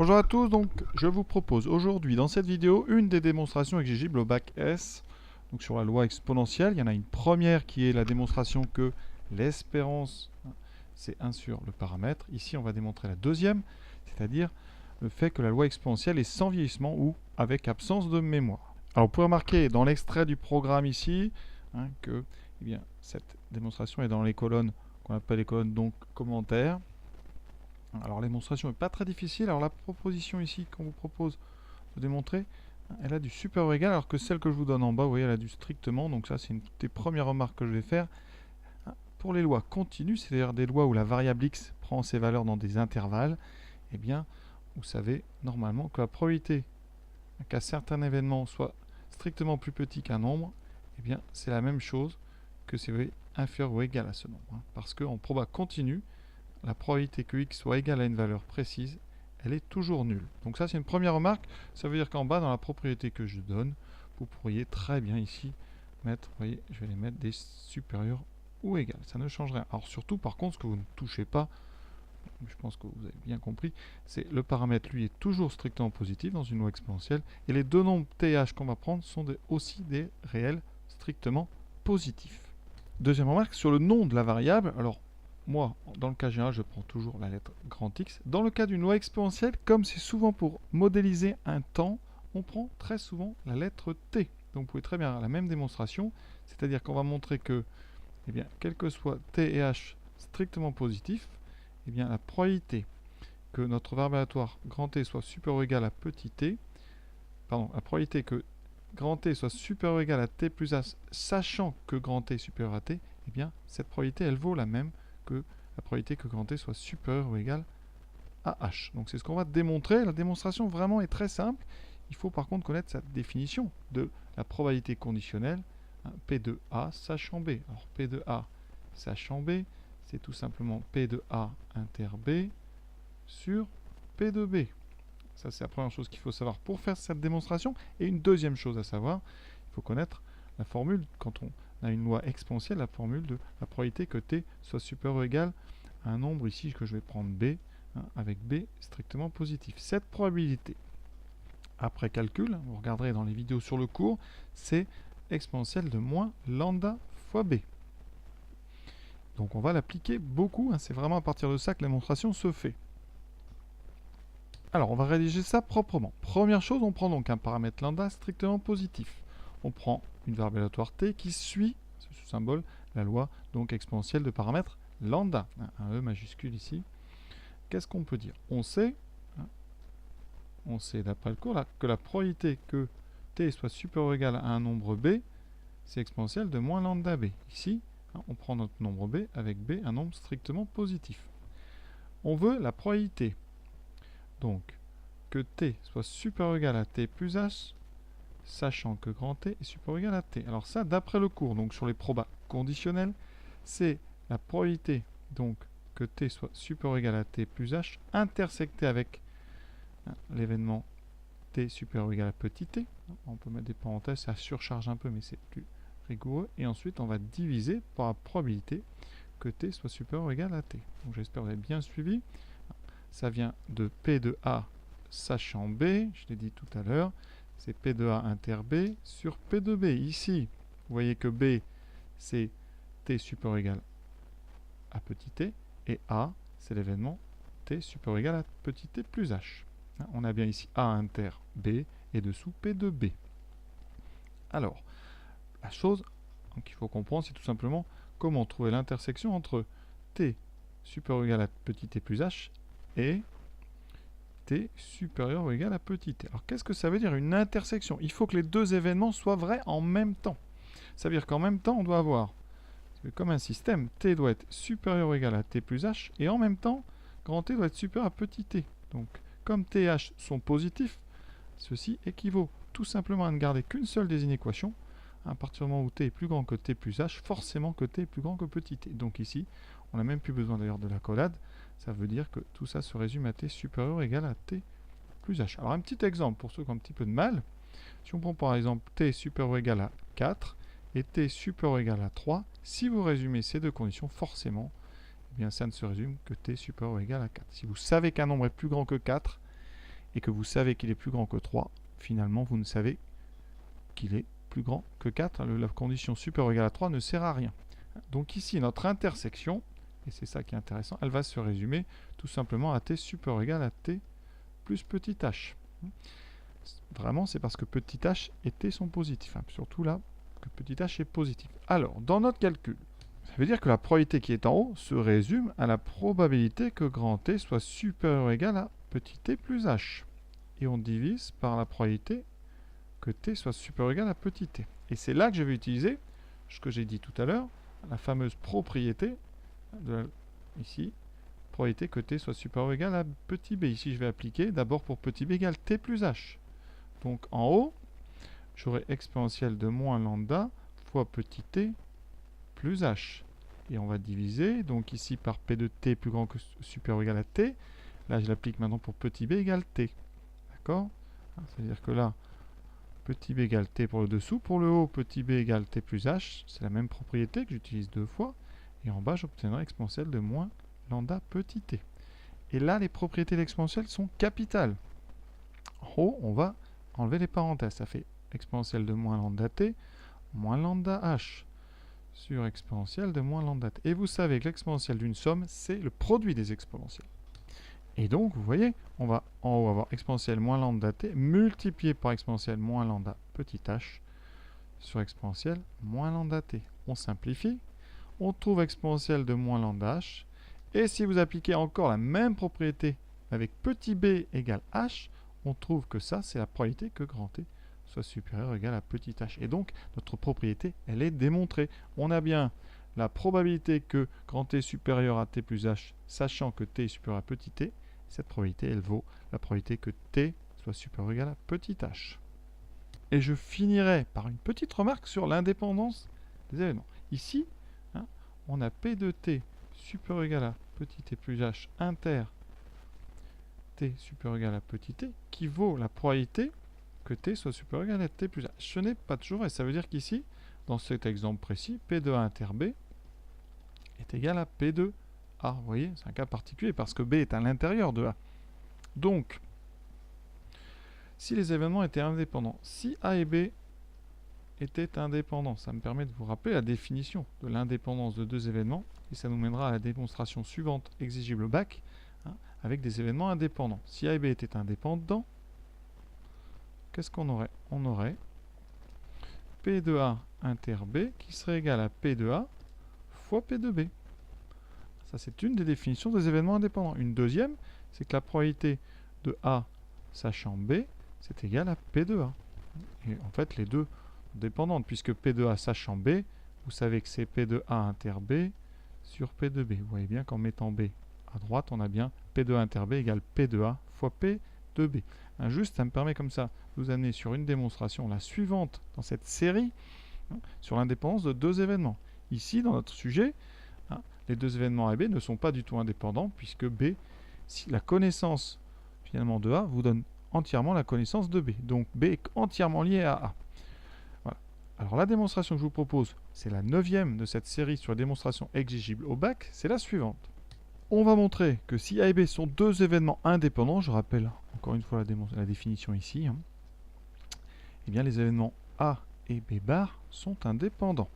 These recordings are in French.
Bonjour à tous, donc je vous propose aujourd'hui dans cette vidéo une des démonstrations exigibles au bac S. Donc sur la loi exponentielle, il y en a une première qui est la démonstration que l'espérance c'est 1 sur le paramètre. Ici on va démontrer la deuxième, c'est-à-dire le fait que la loi exponentielle est sans vieillissement ou avec absence de mémoire. Alors vous pouvez remarquer dans l'extrait du programme ici que cette démonstration est dans les colonnes qu'on appelle les colonnes donc commentaires. Alors la démonstration n'est pas très difficile. Alors la proposition ici qu'on vous propose de démontrer, elle a du supérieur ou égal, alors que celle que je vous donne en bas, vous voyez, elle a du strictement. Donc ça, c'est une des premières remarques que je vais faire. Pour les lois continues, c'est-à-dire des lois où la variable x prend ses valeurs dans des intervalles, eh bien, vous savez normalement que la probabilité qu'un certain événement soit strictement plus petit qu'un nombre, eh bien, c'est la même chose que c'est inférieur ou égal à ce nombre. Parce qu'en proba continue, la probabilité que x soit égal à une valeur précise, elle est toujours nulle. Donc ça, c'est une première remarque. Ça veut dire qu'en bas, dans la propriété que je donne, vous pourriez très bien ici mettre, vous voyez, je vais les mettre des supérieurs ou égales. Ça ne change rien. Alors surtout, par contre, ce que vous ne touchez pas, je pense que vous avez bien compris, c'est le paramètre, lui, est toujours strictement positif dans une loi exponentielle. Et les deux nombres t et h qu'on va prendre sont aussi des réels strictement positifs. Deuxième remarque, sur le nom de la variable, alors moi, dans le cas général, je prends toujours la lettre grand X. Dans le cas d'une loi exponentielle, comme c'est souvent pour modéliser un temps, on prend très souvent la lettre T. Donc vous pouvez très bien avoir la même démonstration, c'est-à-dire qu'on va montrer que, eh bien, quel que soit T et H strictement positifs, eh bien, la probabilité que notre variable aléatoire grand T soit supérieur ou égal à petit t, pardon, la probabilité que grand T soit supérieur ou égal à T plus H, sachant que grand T est supérieur à T, eh bien, cette probabilité, elle vaut la même que la probabilité que grand T soit supérieur ou égal à H. Donc c'est ce qu'on va démontrer. La démonstration vraiment est très simple. Il faut par contre connaître sa définition de la probabilité conditionnelle, P de A sachant B. Alors P de A sachant B, c'est tout simplement P de A inter B sur P de B. Ça, c'est la première chose qu'il faut savoir pour faire cette démonstration. Et une deuxième chose à savoir, il faut connaître la formule quand on a une loi exponentielle, la formule de la probabilité que t soit supérieur ou égal à un nombre ici que je vais prendre b, avec b strictement positif. Cette probabilité, après calcul, vous regarderez dans les vidéos sur le cours, c'est exponentielle de moins lambda fois b. Donc on va l'appliquer beaucoup, c'est vraiment à partir de ça que la démonstration se fait. Alors on va rédiger ça proprement. Première chose, on prend donc un paramètre lambda strictement positif. On prend une variable aléatoire t qui suit, ce symbole, la loi donc exponentielle de paramètre lambda. Un E majuscule ici. Qu'est-ce qu'on peut dire? On sait d'après le cours là, que la probabilité que t soit supérieur ou égal à un nombre b, c'est exponentielle de moins lambda b. Ici, on prend notre nombre b avec b, un nombre strictement positif. On veut la probabilité donc que t soit supérieur ou égal à t plus h, sachant que grand T est supérieur ou égal à T. Alors ça, d'après le cours, donc sur les probas conditionnels, c'est la probabilité donc que T soit supérieur ou égal à T plus H, intersecté avec l'événement T supérieur ou égal à petit t. On peut mettre des parenthèses, ça surcharge un peu, mais c'est plus rigoureux. Et ensuite, on va diviser par la probabilité que T soit supérieur ou égal à T. Donc j'espère que vous avez bien suivi. Ça vient de P de A sachant B, je l'ai dit tout à l'heure, c'est P de A inter B sur P de B. Ici, vous voyez que B, c'est T supérieur ou égal à petit t, et A, c'est l'événement T supérieur ou égal à petit t plus H. On a bien ici A inter B, et dessous P de B. Alors, la chose qu'il faut comprendre, c'est tout simplement comment trouver l'intersection entre T supérieur ou égal à petit t plus H et t supérieur ou égal à petit t. Alors qu'est-ce que ça veut dire une intersection? Il faut que les deux événements soient vrais en même temps. Ça veut dire qu'en même temps, on doit avoir, comme un système, t doit être supérieur ou égal à t plus h, et en même temps, grand T doit être supérieur à petit t. Donc, comme t et h sont positifs, ceci équivaut tout simplement à ne garder qu'une seule des inéquations. À partir du moment où t est plus grand que t plus h, forcément que t est plus grand que petit t. Donc ici, on n'a même plus besoin d'ailleurs de l'accolade. Ça veut dire que tout ça se résume à t supérieur ou égal à t plus h. Alors un petit exemple pour ceux qui ont un petit peu de mal. Si on prend par exemple t supérieur ou égal à 4 et t supérieur ou égal à 3, si vous résumez ces deux conditions, forcément, eh bien ça ne se résume que t supérieur ou égal à 4. Si vous savez qu'un nombre est plus grand que 4, et que vous savez qu'il est plus grand que 3, finalement vous ne savez qu'il est plus grand que 4. La condition supérieure ou égale à 3 ne sert à rien. Donc ici, notre intersection, et c'est ça qui est intéressant, elle va se résumer tout simplement à t supérieur ou égal à t plus petit h. Vraiment, c'est parce que petit h et t sont positifs. Surtout là, que petit h est positif. Alors, dans notre calcul, ça veut dire que la probabilité qui est en haut se résume à la probabilité que grand T soit supérieur ou égal à petit t plus h. Et on divise par la probabilité que t soit supérieur ou égal à petit t. Et c'est là que je vais utiliser ce que j'ai dit tout à l'heure, la fameuse propriété, ici, probabilité que t soit supérieur ou égal à petit b. Ici, je vais appliquer d'abord pour petit b égale t plus h. Donc en haut, j'aurai exponentielle de moins lambda fois petit t plus h. Et on va diviser, donc ici par p de t plus grand que supérieur ou égal à t. Là, je l'applique maintenant pour petit b égale t. D'accord? C'est-à-dire que là, petit b égale t pour le dessous. Pour le haut, petit b égale t plus h. C'est la même propriété que j'utilise deux fois. Et en bas, j'obtiendrai exponentielle de moins lambda petit t. Et là, les propriétés d'exponentielle sont capitales. En haut, on va enlever les parenthèses. Ça fait exponentielle de moins lambda t, moins lambda h, sur exponentielle de moins lambda t. Et vous savez que l'exponentielle d'une somme, c'est le produit des exponentielles. Et donc, vous voyez, on va en haut avoir exponentielle moins lambda t multiplié par exponentielle moins lambda petit h sur exponentielle moins lambda t. On simplifie, on trouve exponentielle de moins lambda h. Et si vous appliquez encore la même propriété avec petit b égale h, on trouve que ça, c'est la probabilité que grand T soit supérieur ou égal à petit h. Et donc, notre propriété, elle est démontrée. On a bien la probabilité que grand T est supérieur à t plus h, sachant que t est supérieur à petit t. Cette probabilité, elle vaut la probabilité que t soit supérieur ou égal à petit h. Et je finirai par une petite remarque sur l'indépendance des événements. Ici, on a p de t supérieur ou égal à petit t plus h inter t supérieur ou égal à petit t, qui vaut la probabilité que t soit supérieur ou égal à t plus h. Ce n'est pas toujours, et ça veut dire qu'ici, dans cet exemple précis, p de a inter b est égal à p de a. Vous voyez, c'est un cas particulier parce que b est à l'intérieur de a. Donc, si les événements étaient indépendants, si a et b étaient indépendants, ça me permet de vous rappeler la définition de l'indépendance de deux événements, et ça nous mènera à la démonstration suivante exigible au bac, avec des événements indépendants. Si a et b étaient indépendants, qu'est-ce qu'on aurait? On aurait p de a inter b qui serait égal à p de a fois p de b. Ça, c'est une des définitions des événements indépendants. Une deuxième, c'est que la probabilité de a sachant b, c'est égal à p de a. Et en fait, les deux sont dépendantes, puisque p de a sachant b, vous savez que c'est p de a inter b sur p de b. Vous voyez bien qu'en mettant b à droite, on a bien p de a inter b égale p de a fois p de b. Juste, ça me permet comme ça de vous amener sur une démonstration, la suivante dans cette série, sur l'indépendance de deux événements. Ici, dans notre sujet, les deux événements A et B ne sont pas du tout indépendants, puisque B, si la connaissance finalement de A vous donne entièrement la connaissance de B. Donc B est entièrement lié à A. Voilà. Alors la démonstration que je vous propose, c'est la 9e de cette série sur la démonstration exigible au bac, c'est la suivante. On va montrer que si A et B sont deux événements indépendants, je rappelle encore une fois la définition ici, eh bien les événements A et B bar sont indépendants.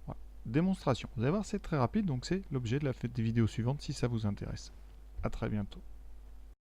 Voilà. Démonstration. Vous allez voir, c'est très rapide, donc c'est l'objet de la vidéo suivante si ça vous intéresse. À très bientôt.